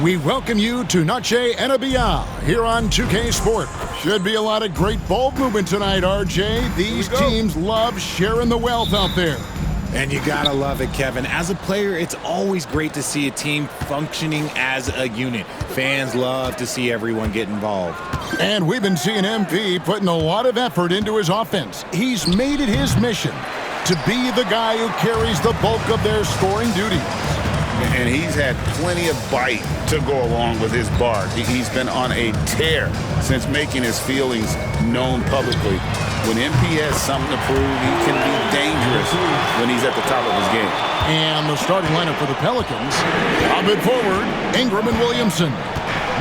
We welcome you to Noche NBA here on 2K Sport. Should be a lot of great ball movement tonight, RJ. These teams love sharing the wealth out there. And you gotta love it, Kevin. As a player, it's always great to see a team functioning as a unit. Fans love to see everyone get involved. And we've been seeing MP putting a lot of effort into his offense. He's made it his mission to be the guy who carries the bulk of their scoring duties. And he's had plenty of bite to go along with his bark. He's been on a tear since making his feelings known publicly. When MP has something to prove, he can be dangerous when he's at the top of his game. And the starting lineup for the Pelicans. A bit forward, Ingram and Williamson.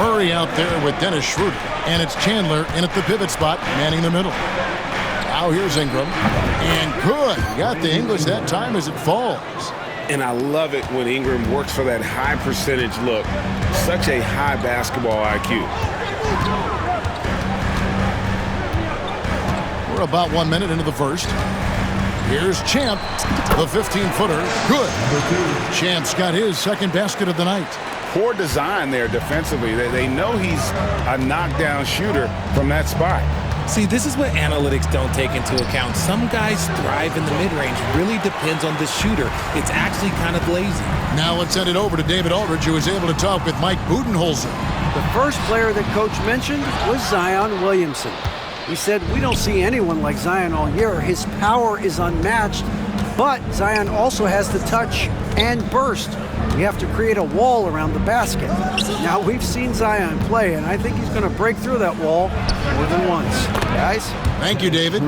Murray out there with Dennis Schroeder. And it's Chandler in at the pivot spot, manning the middle. Now here's Ingram. And good. Got the English that time as it falls. And I love it when Ingram works for that high percentage look. Such a high basketball IQ. We're about 1 minute into the first. Here's Champ, the 15-footer. Good. Champ's got his second basket of the night. Poor design there defensively. They know he's a knockdown shooter from that spot. See, this is what analytics don't take into account. Some guys thrive in the mid-range. Really depends on the shooter. It's actually kind of lazy. Now let's send it over to David Aldridge, who was able to talk with Mike Budenholzer. The first player that Coach mentioned was Zion Williamson. He said, we don't see anyone like Zion all year. His power is unmatched, but Zion also has the touch and burst. We have to create a wall around the basket. Now, we've seen Zion play, and I think he's going to break through that wall more than once. Guys? Thank you, David.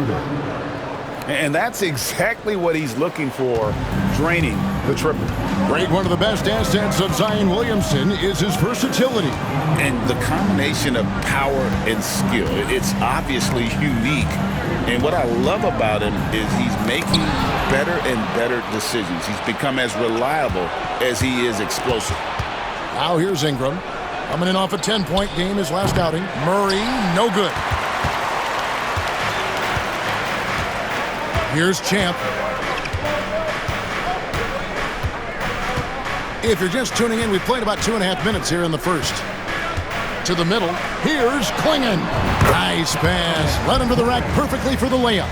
And that's exactly what he's looking for, draining the triple. Great. One of the best assets of Zion Williamson is his versatility. And the combination of power and skill, it's obviously unique. And what I love about him is he's making better and better decisions. He's become as reliable as he is explosive. Now here's Ingram. Coming in off a 10-point game his last outing. Murray, no good. Here's Champ. If you're just tuning in, we've played about 2.5 minutes here in the first. To the middle, here's Klingon. Nice pass. Led him to the rack perfectly for the layup.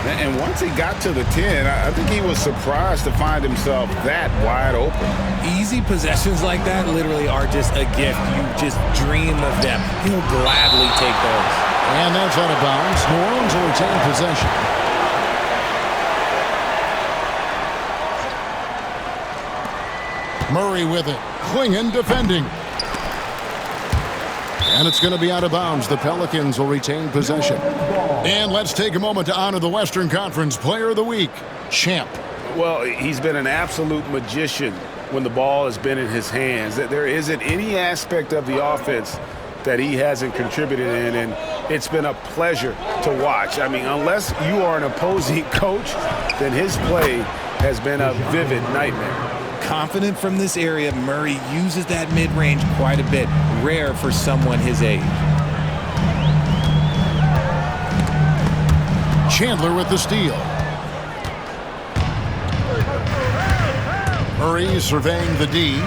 And once he got to the 10, I think he was surprised to find himself that wide open. Easy possessions like that literally are just a gift. You just dream of them. He'll gladly take those. And that's out of bounds. New Orleans will retain possession. Murray with it. Klingon defending. And it's going to be out of bounds. The Pelicans will retain possession. And let's take a moment to honor the Western Conference Player of the Week, Champ. Well, he's been an absolute magician when the ball has been in his hands. There isn't any aspect of the offense that he hasn't contributed in, and it's been a pleasure to watch. I mean, unless you are an opposing coach, then his play has been a vivid nightmare. Confident from this area, Murray uses that mid-range quite a bit. Rare for someone his age. Chandler with the steal. Murray surveying the D.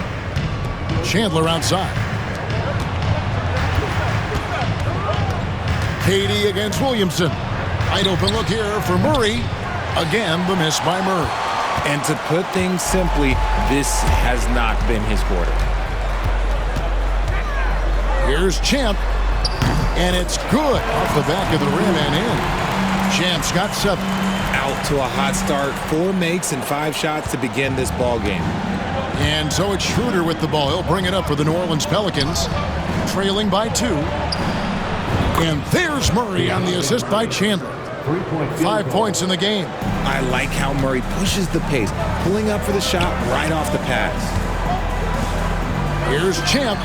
Chandler outside. Katie against Williamson. Wide open look here for Murray. Again, the miss by Murray. And to put things simply, this has not been his quarter. Here's Champ. And it's good off the back of the rim and in. Champ's got 7. Out to a hot start. 4 makes and 5 shots to begin this ball game. And so it's Schroeder with the ball. He'll bring it up for the New Orleans Pelicans. Trailing by 2. And there's Murray on the assist by Chandler. 5 points in the game. I like how Murray pushes the pace, pulling up for the shot right off the pass. Here's Champ.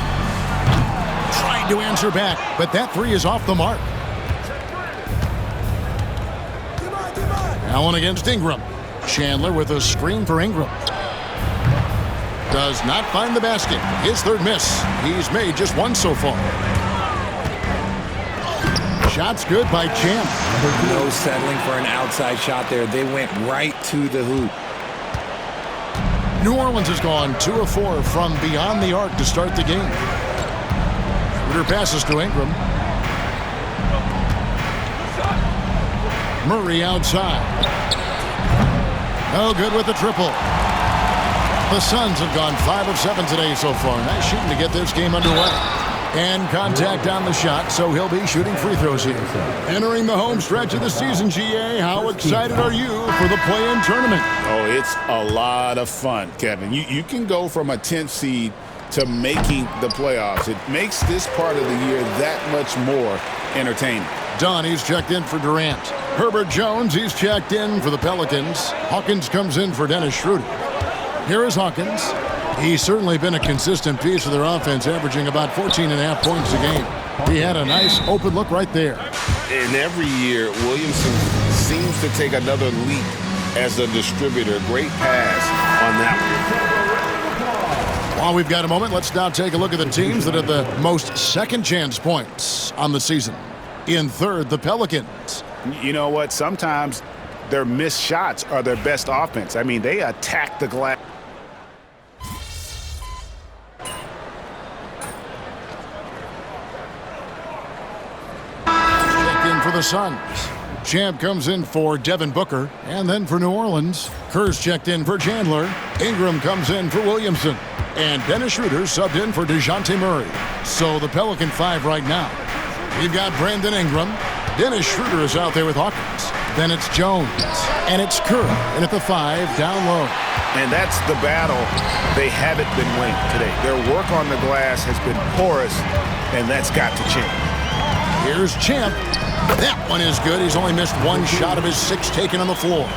Tried to answer back, but that 3 is off the mark. Allen against Ingram. Chandler with a screen for Ingram. Does not find the basket. His 3rd miss. He's made just 1 so far. shot's good by Champ. No settling for an outside shot there. They went right to the hoop. New Orleans has gone 2 of 4 from beyond the arc to start the game. Schroeder passes to Ingram. Murray outside. No good with the triple. The Suns have gone 5 of 7 today so far. Nice shooting to get this game underway. And contact on the shot, so he'll be shooting free throws here. Entering the home stretch of the season, GA, how excited are you for the play-in tournament? Oh, it's a lot of fun, Kevin. You can go from a 10th seed to making the playoffs. It makes this part of the year that much more entertaining. Dunn, he's checked in for Durant. Herbert Jones, he's checked in for the Pelicans. Hawkins comes in for Dennis Schroeder. Here is Hawkins. He's certainly been a consistent piece of their offense, averaging about 14.5 points a game. He had a nice open look right there. And every year, Williamson seems to take another leap as a distributor. Great pass on that While we've got a moment, let's now take a look at the teams that have the most second chance points on the season. In third, the Pelicans. You know what? Sometimes their missed shots are their best offense. I mean, they attack the glass. For the Suns. Champ comes in for Devin Booker, and then for New Orleans, Kerr's checked in for Chandler. Ingram comes in for Williamson, and Dennis Schroeder subbed in for DeJounte Murray. So the Pelican 5 right now. We've got Brandon Ingram. Dennis Schroeder is out there with Hawkins. Then it's Jones, and it's Kerr, and at the 5, down low. And that's the battle they haven't been winning today. Their work on the glass has been porous, and that's got to change. Here's Champ. That one is good. He's only missed 1 shot of his 6 taken on the floor.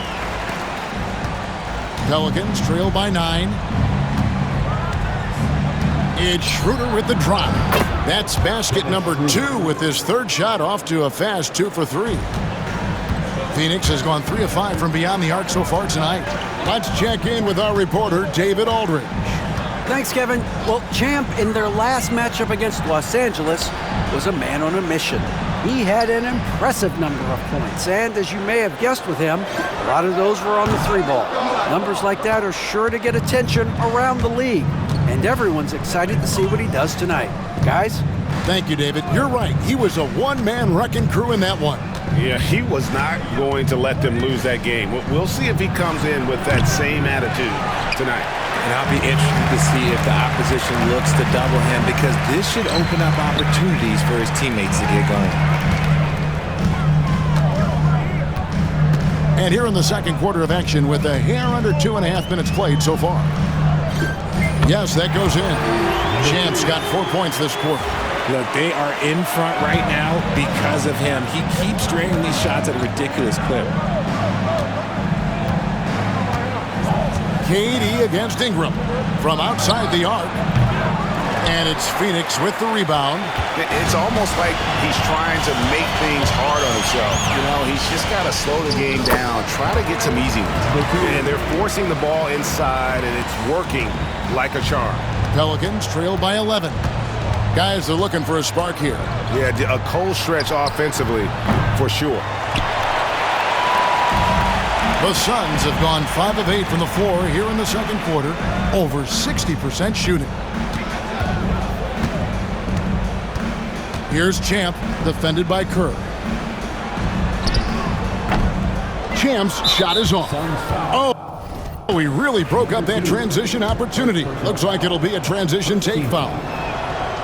Pelicans trail by 9. It's Schroeder with the drop. That's basket number 2 with his 3rd shot off to a fast 2 for 3. Phoenix has gone 3 of 5 from beyond the arc so far tonight. Let's check in with our reporter, David Aldridge. Thanks, Kevin. Well, Champ, in their last matchup against Los Angeles, was a man on a mission. He had an impressive number of points, and as you may have guessed with him, a lot of those were on the 3-ball. Numbers like that are sure to get attention around the league, and everyone's excited to see what he does tonight. Guys? Thank you, David. You're right. He was a one-man wrecking crew in that one. Yeah, he was not going to let them lose that game. We'll see if he comes in with that same attitude tonight. And I'll be interested to see if the opposition looks to double him, because this should open up opportunities for his teammates to get going. And here in the second quarter of action with a hair under 2.5 minutes played so far. Yes, that goes in. Champ's got 4 points this quarter. Look, they are in front right now because of him. He keeps draining these shots at a ridiculous clip. KD against Ingram from outside the arc. And it's Phoenix with the rebound. It's almost like he's trying to make things hard on himself. You know, he's just got to slow the game down, try to get some easy ones. And they're forcing the ball inside, and it's working like a charm. Pelicans trail by 11. Guys are looking for a spark here. Yeah, a cold stretch offensively, for sure. The Suns have gone 5 of 8 from the floor here in the second quarter, over 60% shooting. Here's Champ, defended by Kerr. Champ's shot is off. Oh, he really broke up that transition opportunity. Looks like it'll be a transition take foul.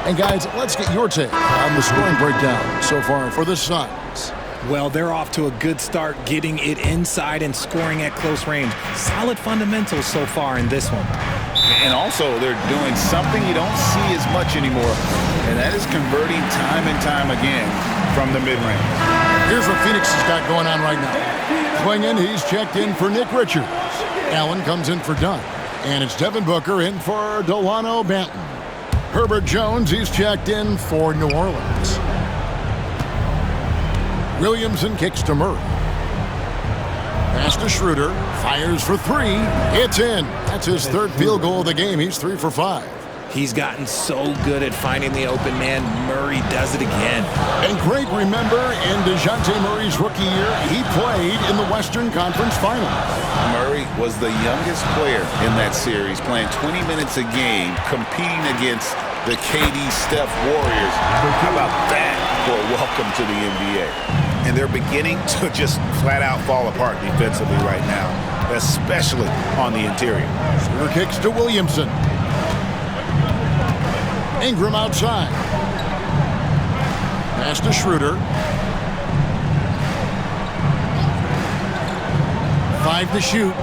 And guys, let's get your take on the scoring breakdown so far for the Suns. Well, they're off to a good start getting it inside and scoring at close range. Solid fundamentals so far in this one. And also, they're doing something you don't see as much anymore, and that is converting time and time again from the mid-range. Here's what Phoenix has got going on right now. Swinging, he's checked in for Nick Richards. Allen comes in for Dunn. And it's Devin Booker in for Delano Banton. Herbert Jones, he's checked in for New Orleans. Williamson kicks to Murray. Pass to Schroeder. Fires for 3. It's in. That's his 3rd field goal of the game. He's 3 for 5. He's gotten so good at finding the open man. Murray does it again. And Greg, remember, in DeJounte Murray's rookie year, he played in the Western Conference Finals. Murray was the youngest player in that series, playing 20 minutes a game, competing against the KD Steph Warriors. How about that for a welcome to the NBA? And they're beginning to just flat out fall apart defensively right now, especially on the interior. Schroeder kicks to Williamson. Ingram outside. Pass to Schroeder. 5 to shoot.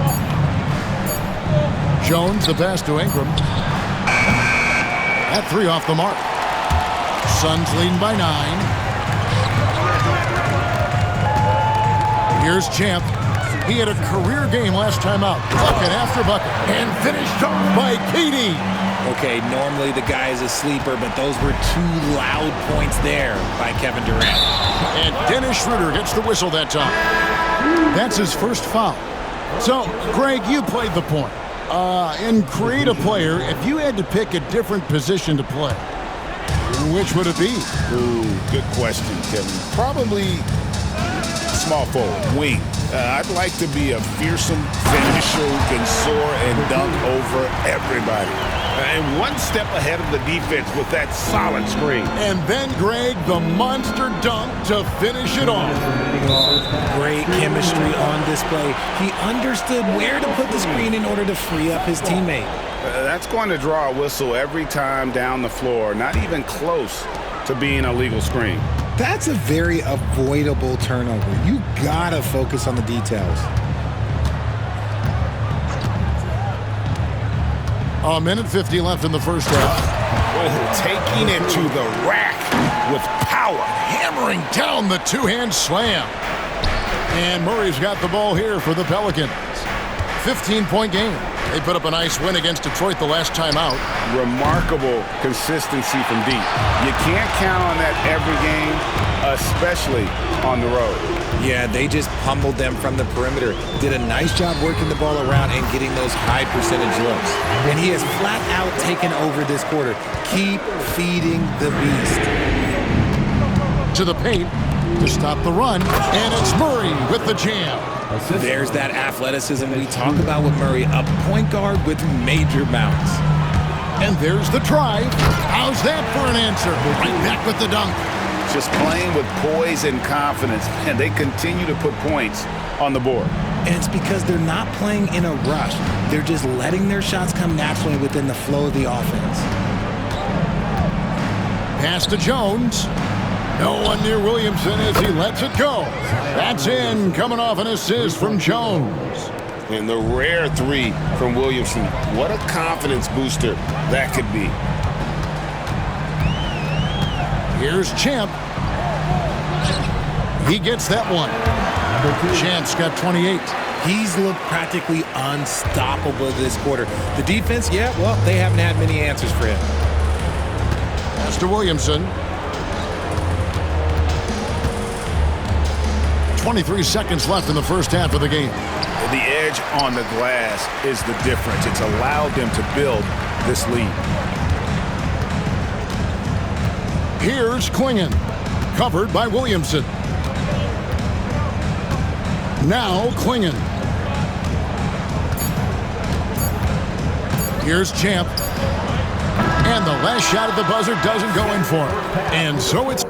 Jones, the pass to Ingram. That 3 off the mark. Suns leading by 9. Here's Champ. He had a career game last time out. Bucket after bucket. And finished off by KD. Okay, normally the guy is a sleeper, but those were 2 loud points there by Kevin Durant. And Dennis Schroeder gets the whistle that time. That's his first foul. So, Greg, you played the point. In create a player, if you had to pick a different position to play, which would it be? Ooh, good question, Kevin. Probably small forward, wing. I'd like to be a fearsome finisher who can soar and dunk over everybody. And one step ahead of the defense with that solid screen. And then, Greg, the monster dunk to finish it off. Great chemistry on display. He understood where to put the screen in order to free up his teammate. That's going to draw a whistle every time down the floor, not even close to being a legal screen. That's a very avoidable turnover. You gotta focus on the details. A minute 50 left in the first half. Oh, taking it to the rack with power. Hammering down the two-hand slam. And Murray's got the ball here for the Pelicans. 15-point game. They put up a nice win against Detroit the last time out. Remarkable consistency from deep. You can't count on that every game, especially on the road. Yeah, they just pummeled them from the perimeter. Did a nice job working the ball around and getting those high percentage looks. And he has flat out taken over this quarter. Keep feeding the beast. To the paint to stop the run. And it's Murray with the jam. There's that athleticism we talk about with Murray, a point guard with major bounce. And there's the drive. How's that for an answer? Right back with the dunk. Just playing with poise and confidence, and they continue to put points on the board. And it's because they're not playing in a rush. They're just letting their shots come naturally within the flow of the offense. Pass to Jones. No one near Williamson as he lets it go. That's in, coming off an assist from Jones. And the rare 3 from Williamson. What a confidence booster that could be. Here's Champ. He gets that one. Champ's got 28. He's looked practically unstoppable this quarter. The defense, yeah, well, they haven't had many answers for him. Pass to Williamson. 23 seconds left in the first half of the game. The edge on the glass is the difference. It's allowed them to build this lead. Here's Klingon, covered by Williamson. Now Klingon. Here's Champ. And the last shot at the buzzer doesn't go in for him. And so it's